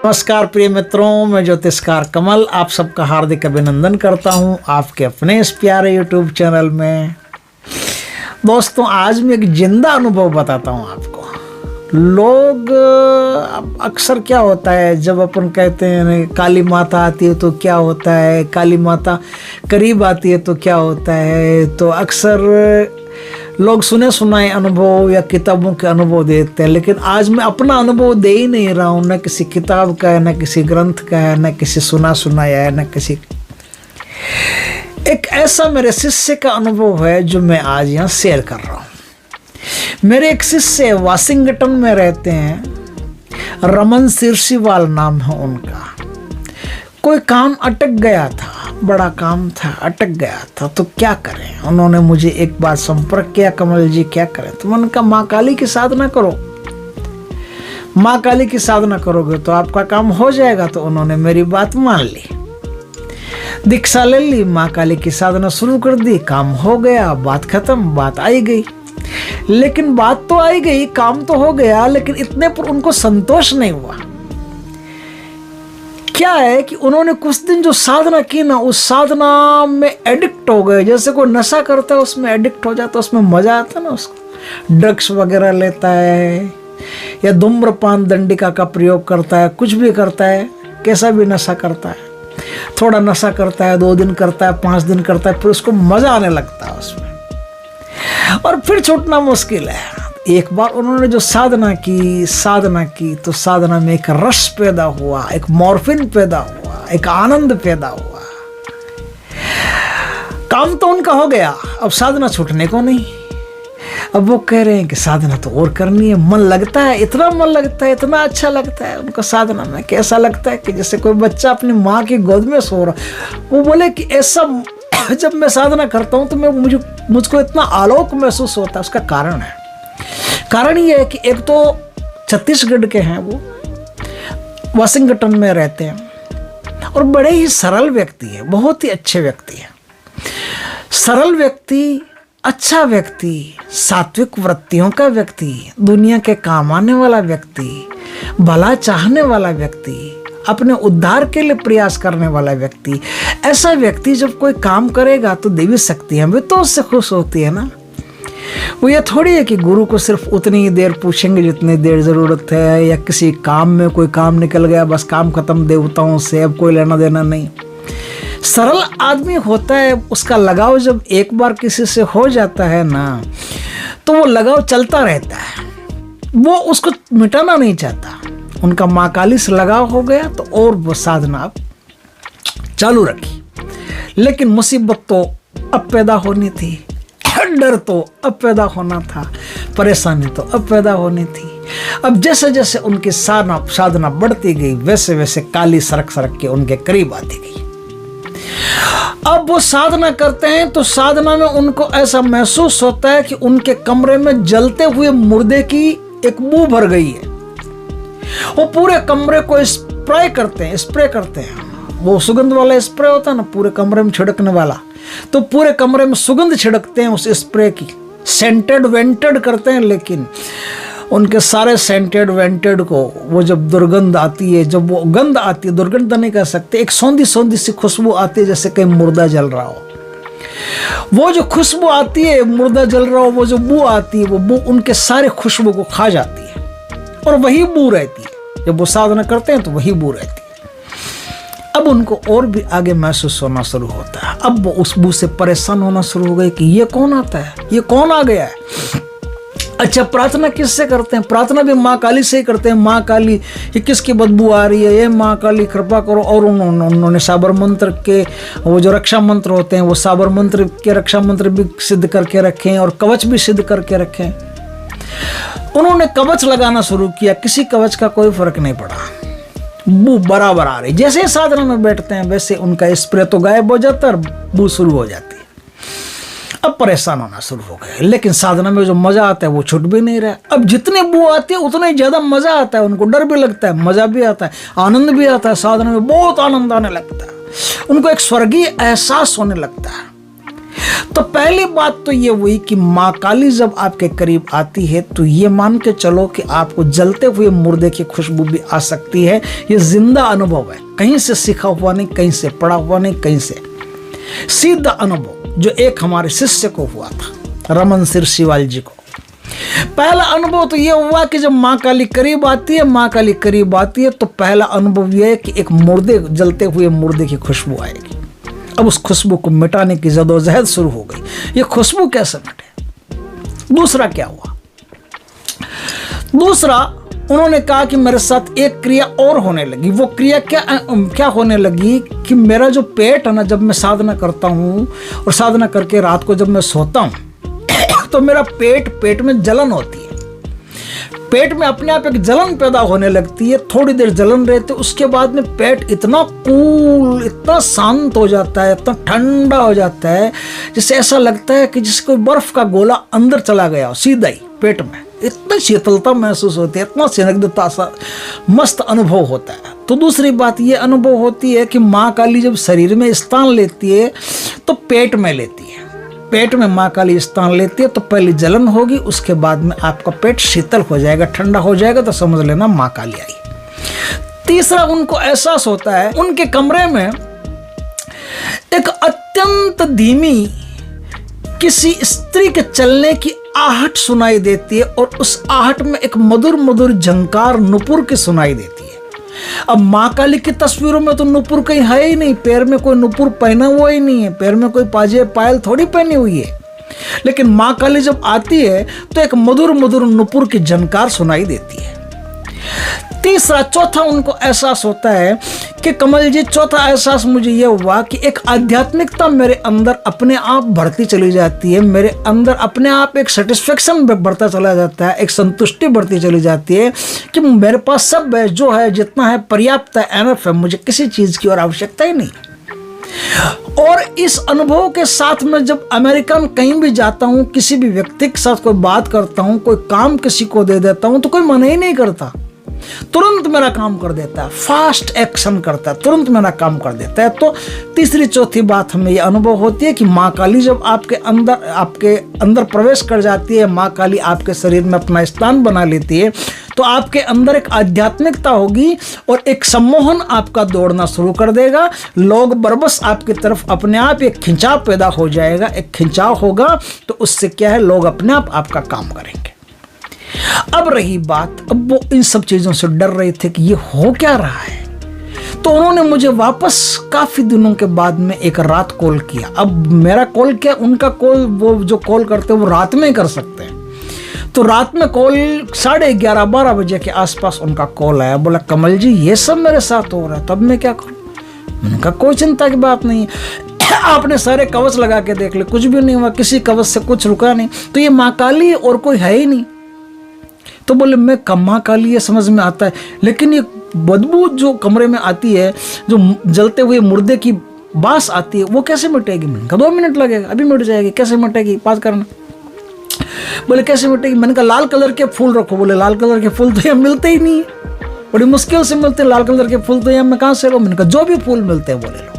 नमस्कार प्रिय मित्रों, मैं ज्योतिषकार कमल आप सबका हार्दिक अभिनंदन करता हूं आपके अपने इस प्यारे यूट्यूब चैनल में। दोस्तों, आज मैं एक जिंदा अनुभव बताता हूं आपको। लोग अक्सर क्या होता है, जब अपन कहते हैं काली माता आती है तो क्या होता है, काली माता करीब आती है तो क्या होता है, तो अक्सर लोग सुने सुनाए अनुभव या किताबों के अनुभव देते हैं। लेकिन आज मैं अपना अनुभव दे ही नहीं रहा हूँ, न किसी किताब का है, न किसी ग्रंथ का है, न किसी सुना सुनाया है, न किसी। एक ऐसा मेरे शिष्य का अनुभव है जो मैं आज यहाँ शेयर कर रहा हूँ। मेरे एक शिष्य वाशिंगटन में रहते हैं, रमन सिरसीवाल नाम है उनका। कोई काम अटक गया था, बड़ा काम था, अटक गया था, तो क्या करें। उन्होंने मुझे एक बार संपर्क किया, कमल जी क्या करें। तो मैंने कहा माँ काली की साधना करो, माँ काली की साधना करोगे तो आपका काम हो जाएगा। तो उन्होंने मेरी बात मान ली, दीक्षा ले ली, माँ काली की साधना शुरू कर दी, काम हो गया, बात खत्म, बात आई गई। लेकिन बात तो आई गई, काम तो हो गया, लेकिन इतने पर उनको संतोष नहीं हुआ। क्या है कि उन्होंने कुछ दिन जो साधना की ना, उस साधना में एडिक्ट हो गए। जैसे कोई नशा करता है उसमें एडिक्ट हो जाता है, उसमें मजा आता है ना उसको। ड्रग्स वगैरह लेता है या धूम्रपान दंडिका का प्रयोग करता है, कुछ भी करता है, कैसा भी नशा करता है। थोड़ा नशा करता है, 2 दिन करता है, 5 दिन करता है, फिर उसको मजा आने लगता है उसमें, और फिर छूटना मुश्किल है। एक बार उन्होंने जो साधना की तो साधना में एक रस पैदा हुआ, एक मॉर्फिन पैदा हुआ, एक आनंद पैदा हुआ। काम तो उनका हो गया, अब साधना छूटने को नहीं। अब वो कह रहे हैं कि साधना तो और करनी है, मन लगता है, इतना मन लगता है, इतना अच्छा लगता है उनको साधना में। कैसा लगता है कि जैसे कोई बच्चा अपनी माँ की गोद में सो रहा। वो बोले कि ऐसा जब मैं साधना करता हूँ तो मुझको इतना आलोक महसूस होता है। उसका कारण ये है कि एक तो छत्तीसगढ़ के हैं, वो वाशिंगटन में रहते हैं, और बड़े ही सरल व्यक्ति है, बहुत ही अच्छे व्यक्ति हैं। सरल व्यक्ति, अच्छा व्यक्ति, सात्विक वृत्तियों का व्यक्ति, दुनिया के काम आने वाला व्यक्ति, भला चाहने वाला व्यक्ति, अपने उद्धार के लिए प्रयास करने वाला व्यक्ति। ऐसा व्यक्ति जब कोई काम करेगा तो देवी शक्तियां भी तो उससे खुश होती है ना। वो ये थोड़ी है कि गुरु को सिर्फ उतनी ही देर पूछेंगे जितनी देर ज़रूरत है, या किसी काम में कोई काम निकल गया बस काम खत्म, देवताओं से अब कोई लेना देना नहीं। सरल आदमी होता है, उसका लगाव जब एक बार किसी से हो जाता है ना, तो वो लगाव चलता रहता है, वो उसको मिटाना नहीं चाहता। उनका माँ काली से लगाव हो गया तो और वो साधना अब चालू रखी। लेकिन मुसीबत तो अब पैदा होनी थी, डर तो अब पैदा होना था, परेशानी तो अब पैदा होनी थी। अब जैसे जैसे उनकी साधना बढ़ती गई, वैसे वैसे काली सरक के उनके करीब आती गई। अब वो साधना करते हैं तो साधना में उनको ऐसा महसूस होता है कि उनके कमरे में जलते हुए मुर्दे की एक बू भर गई है। वो पूरे कमरे को स्प्रे करते हैं। वो सुगंध वाला स्प्रे होता है ना, पूरे कमरे में छिड़कने वाला, तो पूरे कमरे में सुगंध छिड़कते हैं उस स्प्रे की, सेंटेड वेंटेड करते हैं। लेकिन उनके सारे सेंटेड वेंटेड को वो जब दुर्गंध आती है, जब वो गंध आती है, दुर्गंध नहीं कह सकते, एक सौंधी सी खुशबू आती है जैसे कहीं मुर्दा जल रहा हो। वो जो खुशबू आती है, मुर्दा जल रहा हो, वो जो बू आती है, वो बू उनके सारे खुशबू को खा जाती है, और वही बू रहती है। जब वो साधना करते हैं तो वही बू रहती है। अब उनको और भी आगे महसूस होना शुरू होता है। अब वो उस बू से परेशान होना शुरू हो गए कि ये कौन आता है, ये कौन आ गया है। अच्छा, प्रार्थना किससे करते हैं? प्रार्थना भी माँ काली से ही करते हैं। माँ काली, ये किसकी बदबू आ रही है, ये माँ काली कृपा करो। और उन्होंने साबर मंत्र के वो जो रक्षा मंत्र होते हैं, वो साबर मंत्र के रक्षा मंत्र भी सिद्ध करके रखे हैं, और कवच भी सिद्ध करके रखे हैं। उन्होंने कवच लगाना शुरू किया, किसी कवच का कोई फर्क नहीं पड़ा, बू बराबर आ रही। जैसे साधना में बैठते हैं वैसे उनका स्प्रे तो गायब हो जाता है और बू शुरू हो जाती है। अब परेशान होना शुरू हो गए, लेकिन साधना में जो मजा आता है वो छूट भी नहीं रहा। अब जितनी बू आती है उतना ही ज्यादा मजा आता है उनको। डर भी लगता है, मजा भी आता है, आनंद भी आता है। साधना में बहुत आनंद आने लगता है उनको, एक स्वर्गीय एहसास होने लगता है। तो पहली बात तो ये हुई कि माँ काली जब आपके करीब आती है तो ये मान के चलो कि आपको जलते हुए मुर्दे की खुशबू भी आ सकती है। ये जिंदा अनुभव है, कहीं से सीखा हुआ नहीं, कहीं से पढ़ा हुआ नहीं, कहीं से सीधा अनुभव जो एक हमारे शिष्य को हुआ था, रमन सिरसीवाल जी को। पहला अनुभव तो ये हुआ कि जब माँ काली करीब आती है, माँ काली करीब आती है तो पहला अनुभव ये है कि एक मुर्दे, जलते हुए मुर्दे की खुशबू आएगी। अब उस खुशबू को मिटाने की जदोजहद शुरू हो गई। ये खुशबू कैसे मिटे? दूसरा क्या हुआ? दूसरा उन्होंने कहा कि मेरे साथ एक क्रिया और होने लगी। वो क्रिया क्या होने लगी कि मेरा जो पेट है ना, जब मैं साधना करता हूँ और साधना करके रात को जब मैं सोता हूँ तो मेरा पेट में जलन होती है। पेट में अपने आप एक जलन पैदा होने लगती है। थोड़ी देर जलन रहती है, उसके बाद में पेट इतना कूल, इतना शांत हो जाता है, इतना ठंडा हो जाता है, जैसे ऐसा लगता है कि जैसे कोई बर्फ का गोला अंदर चला गया हो सीधा ही पेट में। इतनी शीतलता महसूस होती है, इतना स्निग्धता सा मस्त अनुभव होता है। तो दूसरी बात ये अनुभव होती है कि माँ काली जब शरीर में स्थान लेती है तो पेट में लेती है। पेट में माँ काली स्थान लेती है तो पहले जलन होगी, उसके बाद में आपका पेट शीतल हो जाएगा, ठंडा हो जाएगा, तो समझ लेना माँ काली आई। तीसरा उनको एहसास होता है उनके कमरे में एक अत्यंत धीमी किसी स्त्री के चलने की आहट सुनाई देती है और उस आहट में एक मधुर मधुर झंकार नुपुर की सुनाई देती है। अब माँ काली की तस्वीरों में तो नुपुर कहीं है ही नहीं, पैर में कोई नुपुर पहना हुआ ही नहीं है, पैर में कोई पाजे पायल थोड़ी पहनी हुई है। लेकिन माँ काली जब आती है तो एक मधुर मधुर नुपुर की झनकार सुनाई देती है। चौथा उनको एहसास होता है कि कमल जी, चौथा एहसास मुझे यह हुआ कि एक आध्यात्मिकता मेरे अंदर अपने आप बढ़ती चली जाती है। मेरे अंदर अपने आप एक सेटिस्फेक्शन बढ़ता चला जाता है, एक संतुष्टि बढ़ती चली जाती है कि मेरे पास सब है, जो है जितना है पर्याप्त है, एनफ है, मुझे किसी चीज़ की और आवश्यकता ही नहीं। और इस अनुभव के साथ में जब अमेरिकन कहीं भी जाता हूँ, किसी भी व्यक्ति के साथ कोई बात करता हूँ, कोई काम किसी को दे देता हूँ तो कोई मना ही नहीं करता, तुरंत मेरा काम कर देता है, फास्ट एक्शन करता है, तुरंत मेरा काम कर देता है। तो तीसरी चौथी बात हमें ये अनुभव होती है कि माँ काली जब आपके अंदर प्रवेश कर जाती है, माँ काली आपके शरीर में अपना स्थान बना लेती है, तो आपके अंदर एक आध्यात्मिकता होगी और एक सम्मोहन आपका दौड़ना शुरू कर देगा। लोग बरबस आपकी तरफ अपने आप एक खिंचाव पैदा हो जाएगा, एक खिंचाव होगा तो उससे क्या है, लोग अपने आप आपका काम करेंगे। अब रही बात, अब वो इन सब चीज़ों से डर रहे थे कि ये हो क्या रहा है, तो उन्होंने मुझे वापस काफ़ी दिनों के बाद में एक रात कॉल किया। अब मेरा कॉल क्या, उनका कॉल, वो जो कॉल करते हैं वो रात में ही कर सकते हैं। तो रात में कॉल 11:30-12 बजे के आसपास उनका कॉल आया। बोला कमल जी ये सब मेरे साथ हो रहा है, तब मैं क्या करूँ? मैंने कहा कोई चिंता की बात नहीं है, आपने सारे कवच लगा के देख ले, कुछ भी नहीं हुआ, किसी कवच से कुछ रुका नहीं, तो ये माँ काली और कोई है ही नहीं। तो बोले मैं माँ काली, ये समझ में आता है, लेकिन ये बदबू जो कमरे में आती है, जो जलते हुए मुर्दे की बास आती है, वो कैसे मिटेगी? मैंने कहा 2 मिनट लगेगा, अभी मिट जाएगी। कैसे मिटेगी? बात करना। बोले कैसे मिटेगी? मैंने कहा लाल कलर के फूल रखो। बोले लाल कलर के फूल तो यहाँ मिलते ही नहीं, बड़ी मुश्किल से मिलते हैं लाल कलर के फूल, तो यहाँ मैं कहाँ से लो? मैंने कहा जो भी फूल मिलते हैं बोले लो,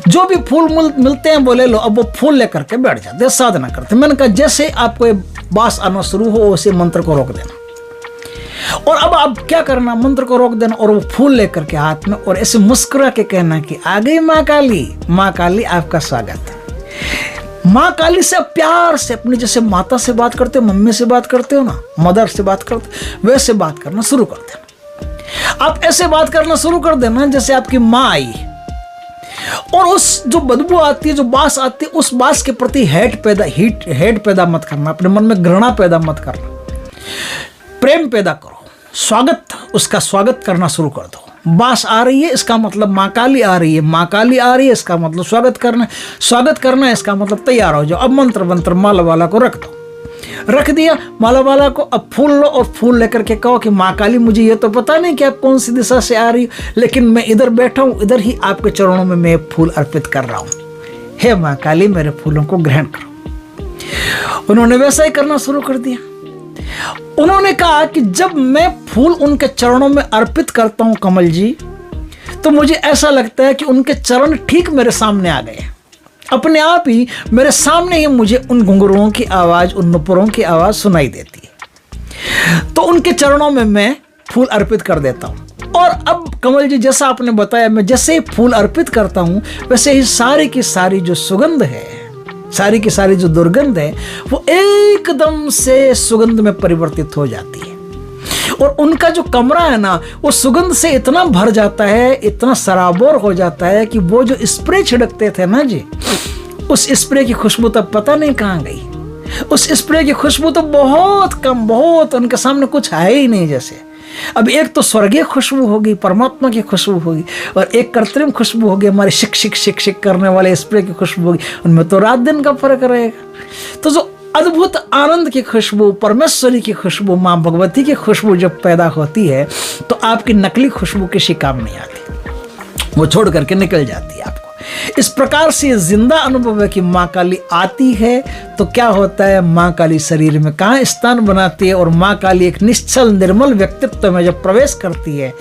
जो भी फूल मिलते हैं बोले लो। अब वो फूल लेकर के बैठ जाते, साधना करते। मैंने कहा जैसे आपको बास आना शुरू हो वैसे मंत्र को रोक देना, और अब आप क्या करना, मंत्र को रोक देना और वो फूल लेकर के हाथ में, और ऐसे मुस्कुरा के कहना कि आ गई माँ काली, माँ काली आपका स्वागत है। माँ काली से प्यार से, अपने जैसे माता से बात करते हो, मम्मी से बात करते हो ना, मदर से बात करते, वैसे बात करना शुरू कर देना। आप ऐसे बात करना शुरू कर देना जैसे आपकी माँ आई, और उस जो बदबू आती है, जो बास आती है, उस बास के प्रति हेट पैदा मत करना, अपने मन में घृणा पैदा मत करना, प्रेम पैदा करो, उसका स्वागत करना शुरू कर दो। बास आ रही है इसका मतलब माँ काली आ रही है, माँ काली आ रही है इसका मतलब स्वागत करना है इसका मतलब तैयार हो जाओ। अब मंत्र माला वाला को रख दो, रख दिया माला वाला को। अब फूल लो और फूल लेकर के कहो कि माँ काली मुझे ये तो पता नहीं कि आप कौन सी दिशा से आ रही हो, लेकिन मैं इधर बैठा हूँ, इधर ही आपके चरणों में मैं फूल अर्पित कर रहा हूँ, हे माँ काली मेरे फूलों को ग्रहण करो। उन्होंने वैसा ही करना शुरू कर दिया। उन्होंने कहा कि जब मैं फूल उनके चरणों में अर्पित करता हूं कमल जी, तो मुझे ऐसा लगता है कि उनके चरण ठीक मेरे सामने आ गए। अपने आप ही मेरे सामने ही मुझे उन घुंघरुओं की आवाज़, उन नुपुरों की आवाज़ सुनाई देती है। तो उनके चरणों में मैं फूल अर्पित कर देता हूँ। और अब कमल जी, जैसा आपने बताया, मैं जैसे ही फूल अर्पित करता हूँ वैसे ही सारी की सारी जो सुगंध है, सारी की सारी जो दुर्गंध है, वो एकदम से सुगंध में परिवर्तित हो जाती है। और उनका जो कमरा है ना, वो सुगंध से इतना भर जाता है, इतना सराबोर हो जाता है कि वो जो स्प्रे छिड़कते थे ना जी, उस स्प्रे की खुशबू तब पता नहीं कहाँ गई। उस स्प्रे की खुशबू तो बहुत कम, बहुत उनके सामने कुछ है ही नहीं जैसे। अब एक तो स्वर्गीय खुशबू होगी, परमात्मा की खुशबू होगी, और एक कृत्रिम खुशबू होगी, हमारे शिक शिक शिक शिक करने वाले स्प्रे की खुशबू होगी। उनमें तो रात दिन का फर्क रहेगा। तो जो अद्भुत आनंद की खुशबू, परमेश्वरी की खुशबू, माँ भगवती की खुशबू जब पैदा होती है तो आपकी नकली खुशबू किसी काम नहीं आती, वो छोड़ करके निकल जाती है आपको। इस प्रकार से जिंदा अनुभव है कि माँ काली आती है तो क्या होता है, माँ काली शरीर में कहाँ स्थान बनाती है, और माँ काली एक निश्चल निर्मल व्यक्तित्व में जब प्रवेश करती है,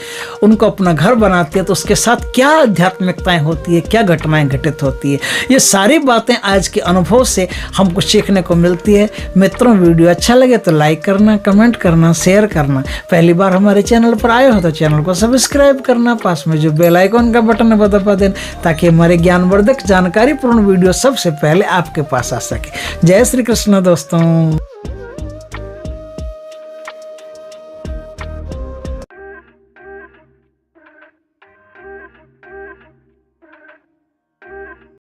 उनको अपना घर बनाती है, तो उसके साथ क्या आध्यात्मिकताएं होती है, क्या घटनाएं घटित होती है, ये सारी बातें आज के अनुभव से हमको सीखने को मिलती है। मित्रों, वीडियो अच्छा लगे तो लाइक करना, कमेंट करना, शेयर करना। पहली बार हमारे चैनल पर आए हो तो चैनल को सब्सक्राइब करना, पास में जो बेल आइकन का बटन है दबा देना, ताकि हमारे ज्ञानवर्धक जानकारीपूर्ण वीडियो सबसे पहले आपके पास आ सके। जय श्री कृष्ण दोस्तों।